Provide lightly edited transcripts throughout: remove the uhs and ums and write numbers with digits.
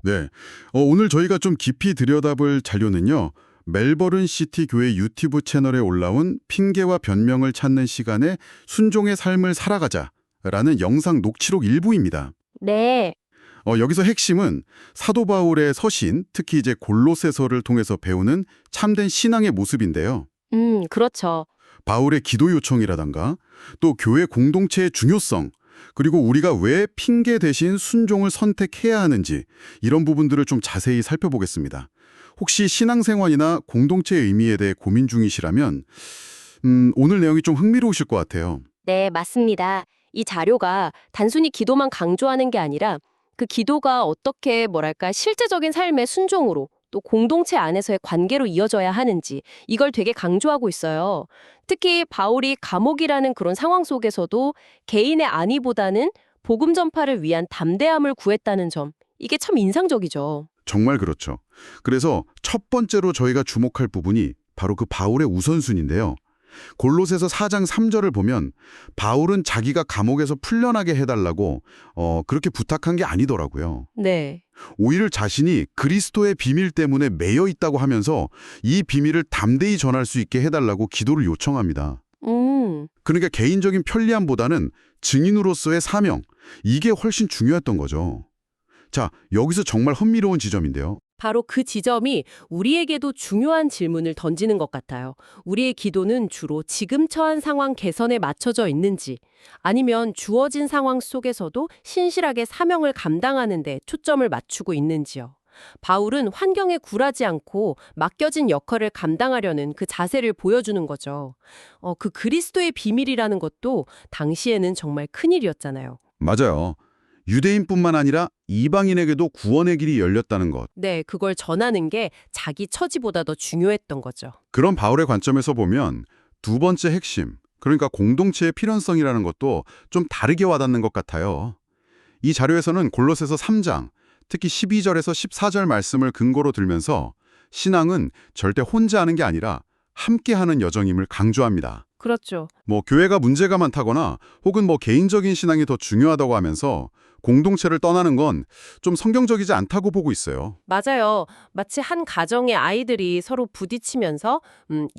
네, 오늘 저희가 좀 깊이 들여다볼 자료는요. 멜버른 시티 교회 유튜브 채널에 올라온 핑계와 변명을 찾는 시간에 순종의 삶을 살아가자라는 영상 녹취록 일부입니다. 네, 여기서 핵심은 사도 바울의 서신, 특히 이제 골로새서를 통해서 배우는 참된 신앙의 모습인데요. 그렇죠. 바울의 기도 요청이라던가 또 교회 공동체의 중요성, 그리고 우리가 왜 핑계 대신 순종을 선택해야 하는지 이런 부분들을 좀 자세히 살펴보겠습니다. 혹시 신앙생활이나 공동체의 의미에 대해 고민 중이시라면 오늘 내용이 좀 흥미로우실 것 같아요. 네, 맞습니다. 이 자료가 단순히 기도만 강조하는 게 아니라 그 기도가 어떻게 실제적인 삶의 순종으로 또 공동체 안에서의 관계로 이어져야 하는지 이걸 되게 강조하고 있어요. 특히 바울이 감옥이라는 그런 상황 속에서도 개인의 안위보다는 복음 전파를 위한 담대함을 구했다는 점, 이게 참 인상적이죠. 정말 그렇죠. 그래서 첫 번째로 저희가 주목할 부분이 바로 그 바울의 우선순위인데요. 골로새서 4장 3절을 보면 바울은 자기가 감옥에서 풀려나게 해달라고 그렇게 부탁한 게 아니더라고요. 네. 오히려 자신이 그리스도의 비밀 때문에 매여 있다고 하면서 이 비밀을 담대히 전할 수 있게 해달라고 기도를 요청합니다. 그러니까 개인적인 편리함보다는 증인으로서의 사명, 이게 훨씬 중요했던 거죠. 자, 여기서 정말 흥미로운 지점인데요. 바로 그 지점이 우리에게도 중요한 질문을 던지는 것 같아요. 우리의 기도는 주로 지금 처한 상황 개선에 맞춰져 있는지, 아니면 주어진 상황 속에서도 신실하게 사명을 감당하는 데 초점을 맞추고 있는지요. 바울은 환경에 굴하지 않고 맡겨진 역할을 감당하려는 그 자세를 보여주는 거죠. 그 그리스도의 비밀이라는 것도 당시에는 정말 큰일이었잖아요. 맞아요. 유대인뿐만 아니라 이방인에게도 구원의 길이 열렸다는 것. 네, 그걸 전하는 게 자기 처지보다 더 중요했던 거죠. 그런 바울의 관점에서 보면 두 번째 핵심, 그러니까 공동체의 필연성이라는 것도 좀 다르게 와닿는 것 같아요. 이 자료에서는 골로새서 3장, 특히 12절에서 14절 말씀을 근거로 들면서 신앙은 절대 혼자 하는 게 아니라 함께하는 여정임을 강조합니다. 그렇죠. 교회가 문제가 많다거나 혹은 개인적인 신앙이 더 중요하다고 하면서 공동체를 떠나는 건 좀 성경적이지 않다고 보고 있어요. 맞아요. 마치 한 가정의 아이들이 서로 부딪히면서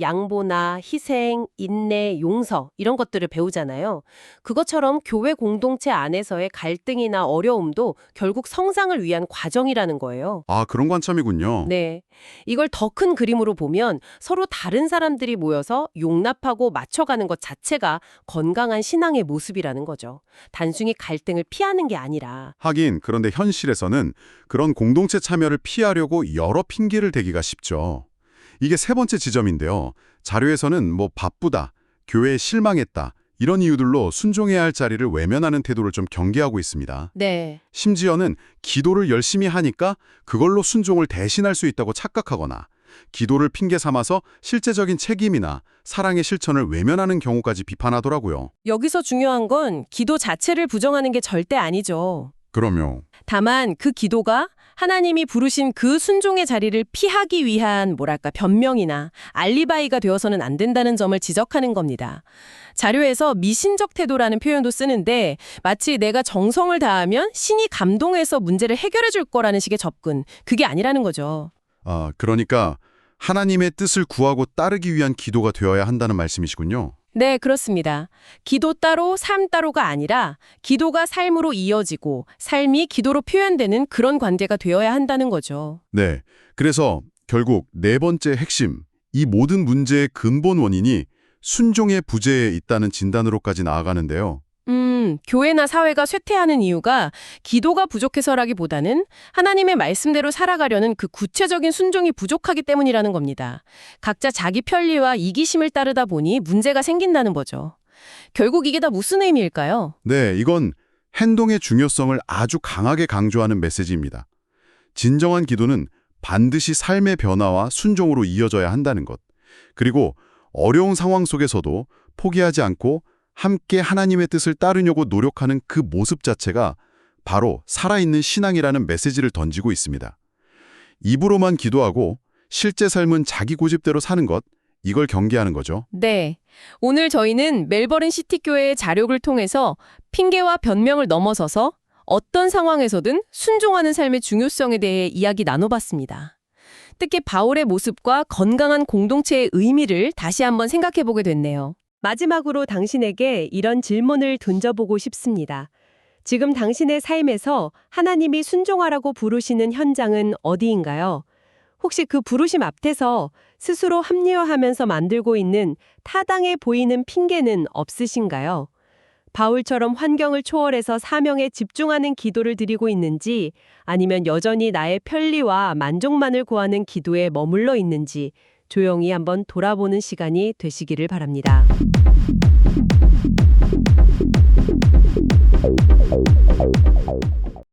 양보나 희생, 인내, 용서 이런 것들을 배우잖아요. 그것처럼 교회 공동체 안에서의 갈등이나 어려움도 결국 성장을 위한 과정이라는 거예요. 아, 그런 관점이군요. 네. 이걸 더 큰 그림으로 보면 서로 다른 사람들이 모여서 용납하고 맞춰가는 것 자체가 건강한 신앙의 모습이라는 거죠. 단순히 갈등을 피하는 게 아니라. 하긴 그런데 현실에서는 그런 공동체 참여를 피하려고 여러 핑계를 대기가 쉽죠. 이게 세 번째 지점인데요. 자료에서는 바쁘다, 교회에 실망했다, 이런 이유들로 순종해야 할 자리를 외면하는 태도를 좀 경계하고 있습니다. 네. 심지어는 기도를 열심히 하니까 그걸로 순종을 대신할 수 있다고 착각하거나 기도를 핑계 삼아서 실제적인 책임이나 사랑의 실천을 외면하는 경우까지 비판하더라고요. 여기서 중요한 건 기도 자체를 부정하는 게 절대 아니죠. 그럼요. 다만 그 기도가 하나님이 부르신 그 순종의 자리를 피하기 위한 변명이나 알리바이가 되어서는 안 된다는 점을 지적하는 겁니다. 자료에서 미신적 태도라는 표현도 쓰는데 마치 내가 정성을 다하면 신이 감동해서 문제를 해결해 줄 거라는 식의 접근, 그게 아니라는 거죠. 그러니까 하나님의 뜻을 구하고 따르기 위한 기도가 되어야 한다는 말씀이시군요. 네, 그렇습니다. 기도 따로, 삶 따로가 아니라 기도가 삶으로 이어지고 삶이 기도로 표현되는 그런 관계가 되어야 한다는 거죠. 네, 그래서 결국 네 번째 핵심, 이 모든 문제의 근본 원인이 순종의 부재에 있다는 진단으로까지 나아가는데요. 교회나 사회가 쇠퇴하는 이유가 기도가 부족해서라기보다는 하나님의 말씀대로 살아가려는 그 구체적인 순종이 부족하기 때문이라는 겁니다. 각자 자기 편리와 이기심을 따르다 보니 문제가 생긴다는 거죠. 결국 이게 다 무슨 의미일까요? 네, 이건 행동의 중요성을 아주 강하게 강조하는 메시지입니다. 진정한 기도는 반드시 삶의 변화와 순종으로 이어져야 한다는 것. 그리고 어려운 상황 속에서도 포기하지 않고 함께 하나님의 뜻을 따르려고 노력하는 그 모습 자체가 바로 살아있는 신앙이라는 메시지를 던지고 있습니다. 입으로만 기도하고 실제 삶은 자기 고집대로 사는 것, 이걸 경계하는 거죠. 네. 오늘 저희는 멜버른 시티교회의 자료를 통해서 핑계와 변명을 넘어서서 어떤 상황에서든 순종하는 삶의 중요성에 대해 이야기 나눠봤습니다. 특히 바울의 모습과 건강한 공동체의 의미를 다시 한번 생각해보게 됐네요. 마지막으로 당신에게 이런 질문을 던져보고 싶습니다. 지금 당신의 삶에서 하나님이 순종하라고 부르시는 현장은 어디인가요? 혹시 그 부르심 앞에서 스스로 합리화하면서 만들고 있는 타당해 보이는 핑계는 없으신가요? 바울처럼 환경을 초월해서 사명에 집중하는 기도를 드리고 있는지, 아니면 여전히 나의 편리와 만족만을 구하는 기도에 머물러 있는지 조용히 한번 돌아보는 시간이 되시기를 바랍니다.